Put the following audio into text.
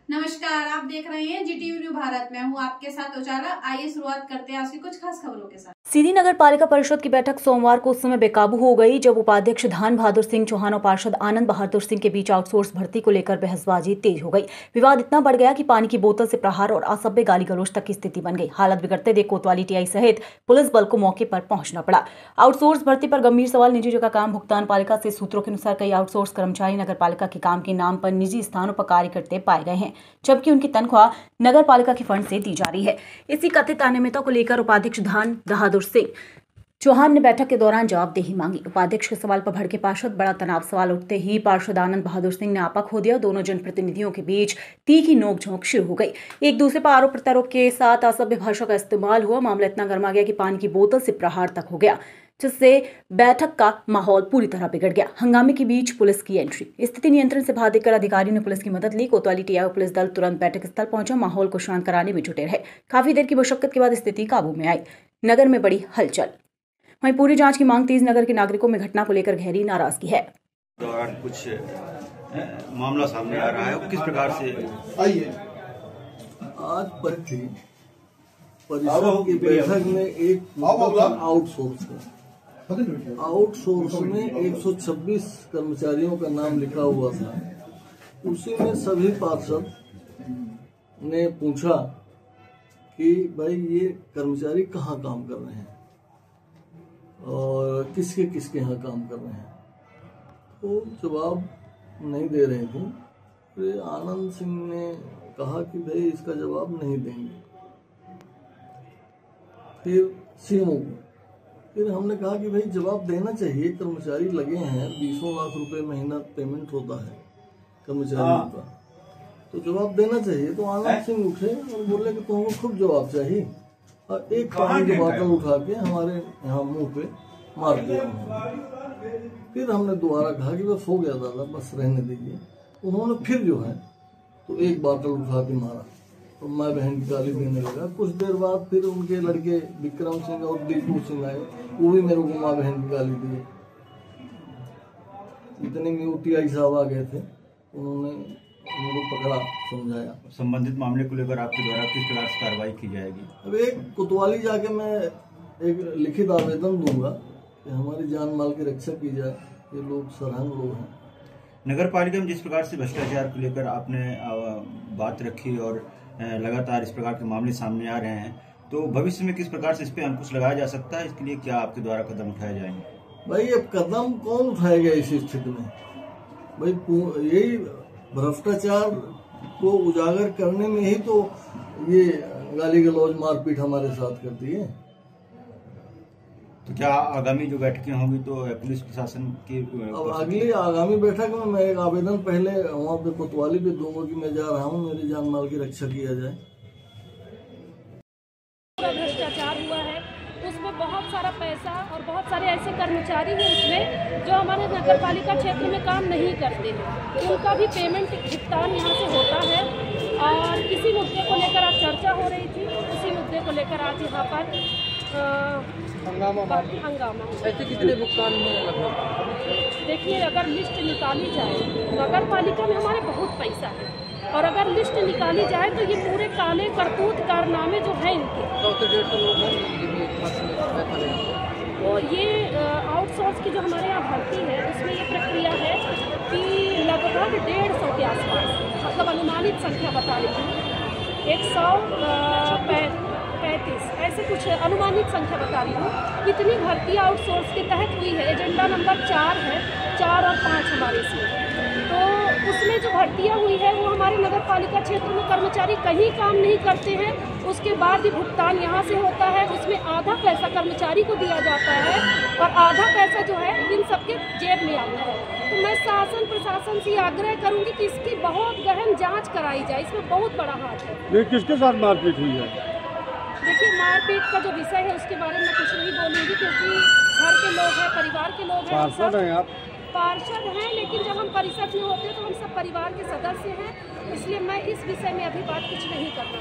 नमस्कार, आप देख रहे हैं जीटीवी न्यूज भारत। मैं हूं आपके साथ उजाला। आइए शुरुआत करते हैं आज की कुछ खास खबरों के साथ। सीधी नगर पालिका परिषद की बैठक सोमवार को उस समय बेकाबू हो गई जब उपाध्यक्ष धान बहादुर सिंह चौहान और पार्षद आनंद बहादुर सिंह के बीच आउटसोर्स भर्ती को लेकर बहसबाजी तेज हो गई। विवाद इतना बढ़ गया कि पानी की बोतल से प्रहार और असभ्य गाली गलौज तक की स्थिति बन गई। हालत बिगड़ते देख कोतवाली टीआई सहित पुलिस बल को मौके पर पहुंचना पड़ा। आउटसोर्स भर्ती पर गंभीर सवाल। निजी जगह काम भुगतान पालिका से सूत्रों के अनुसार कई आउटसोर्स कर्मचारी नगर पालिका के काम के नाम पर निजी स्थानों पर कार्य करते पाए गए हैं, जबकि उनकी तनख्वाह नगर पालिका के फंड से दी जा रही है। इसी कथित अनियमितता को लेकर उपाध्यक्ष धान बहादुर सिंह चौहान ने बैठक के दौरान जवाबदेही मांगी। उपाध्यक्ष के सवाल पर भड़के पार्षद। बड़ा तनाव। सवाल उठते ही पार्षद आनंद बहादुर सिंह ने आपा खो दिया। दोनों जनप्रतिनिधियों के बीच तीखी नोकझोंक शुरू हो गई। एक दूसरे पर आरोप प्रत्यारोप के साथ असभ्य भाषा का इस्तेमाल हुआ। मामला इतना गर्मा गया कि पानी की बोतल से प्रहार तक हो गया, जिससे बैठक का माहौल पूरी तरह बिगड़ गया। हंगामे के बीच पुलिस की एंट्री। स्थिति नियंत्रण से बाहर देखकर अधिकारियों ने पुलिस की मदद ली। कोतवाली टीआई और पुलिस दल तुरंत बैठक स्थल पहुंचा। माहौल को शांत कराने में जुटे रहे। काफी देर की मशक्कत के बाद स्थिति काबू में आई। नगर में बड़ी हलचल। वहीं पूरी जांच की मांग तेज। नगर के नागरिकों में घटना को लेकर गहरी नाराजगी है। दौरान कुछ मामला सामने आ रहा है, किस प्रकार से आइए आज परिषद की बैठक में एक आउटसोर्स में 126 कर्मचारियों का नाम लिखा हुआ था। उसी में सभी पार्षद ने पूछा कि भाई ये कर्मचारी कहाँ काम कर रहे हैं और किसके किसके यहाँ काम कर रहे हैं, तो जवाब नहीं दे रहे थे। फिर आनंद सिंह ने कहा कि भाई इसका जवाब नहीं देंगे। फिर सीएमओ को फिर हमने कहा कि भाई जवाब देना चाहिए, कर्मचारी लगे हैं, 20 लाख रुपए महीना पेमेंट होता है कर्मचारियों का, तो जवाब देना चाहिए। तो आनंद सिंह उठे और बोले कि तुमको खूब जवाब चाहिए, और एक पानी की बोतल उठा के हमारे यहाँ मुंह पे मार दिया। फिर हमने दोबारा कहा कि बस हो गया दादा, बस रहने दीजिए। उन्होंने फिर जो है तो एक बोतल उठा के मारा और माँ बहन की गाली देने लगा। कुछ देर बाद फिर उनके लड़के विक्रम सिंह और दीपू सिंह आए, वो भी मेरे को माँ बहन की गाली दिए। इतने में टीआई साहब आ गए थे, उन्होंने उनको पकड़ा, समझाया। संबंधित मामले को लेकर आपके द्वारा किस प्रकार से कार्रवाई की जाएगी? अब एक कोतवाली जाके मैं एक लिखित आवेदन दूंगा कि हमारी जान माल की रक्षा की जाए। ये लोग सरहंग लोग हैं। नगर पालिका में जिस प्रकार से भ्रष्टाचार को लेकर आपने बात रखी और लगातार इस प्रकार के मामले सामने आ रहे हैं, तो भविष्य में किस प्रकार से इस पे अंकुश लगाया जा सकता है? इसके लिए क्या आपके द्वारा कदम उठाए जाएंगे? भाई अब कदम कौन उठाएगा इस स्थिति में? भाई यही भ्रष्टाचार को उजागर करने में ही तो ये गाली गलौज मारपीट हमारे साथ करती है। तो क्या आगामी जो बैठकें होंगी तो पुलिस प्रशासन की अब अगली आगामी बैठक में मैं एक आवेदन पहले वहाँ पे कोतवाली पे दूंगा कि मैं जा रहा हूँ, मेरी जान माल की रक्षा किया जाए। भ्रष्टाचार हुआ है, उसमें बहुत सारा पैसा और बहुत सारे ऐसे कर्मचारी हैं उसमें जो हमारे नगर पालिका क्षेत्र में काम नहीं करते हैं, उनका भी पेमेंट भुगतान यहाँ से होता है। और इसी मुद्दे को लेकर आज चर्चा हो रही थी। उसी मुद्दे को लेकर आज यहाँ पर हंगामा। ऐसे कितने भुगतान में लगभग? देखिए, अगर लिस्ट निकाली जाए, नगर पालिका में हमारे बहुत पैसा है, और अगर लिस्ट निकाली जाए तो ये पूरे काले करतूत कारनामे जो हैं इनके, 100 से 150 लोग हैं। और ये आउटसोर्स की जो हमारे यहाँ भर्ती है उसमें ये प्रक्रिया है कि लगभग 150 के आसपास, मतलब अनुमानित संख्या बता रही हूँ, 135 ऐसे कुछ अनुमानित संख्या बता रही हूँ। इतनी भर्ती आउटसोर्स के तहत हुई है। एजेंडा नंबर 4 है, 4 और 5 हमारे इसमें। तो उसमें जो भर्तियाँ हुई है वो हमारे नगर पालिका क्षेत्र में कर्मचारी कहीं काम नहीं करते हैं, उसके बाद भी भुगतान यहाँ से होता है। उसमें आधा पैसा कर्मचारी को दिया जाता है और आधा पैसा जो है इन सबके जेब में आता है। तो मैं शासन प्रशासन से आग्रह करूँगी कि इसकी बहुत गहन जाँच कराई जाए। इसमें बहुत बड़ा हाथ है। किसके साथ मारपीट हुई है? देखिए, मारपीट का जो विषय है उसके बारे में कुछ नहीं बोलूँगी, क्योंकि घर के लोग हैं, परिवार के लोग हैं। पार्षद हैं आप? पार्षद हैं, लेकिन जब हम परिषद में होते हैं तो हम सब परिवार के सदस्य हैं, इसलिए मैं इस विषय में अभी बात कुछ नहीं करना।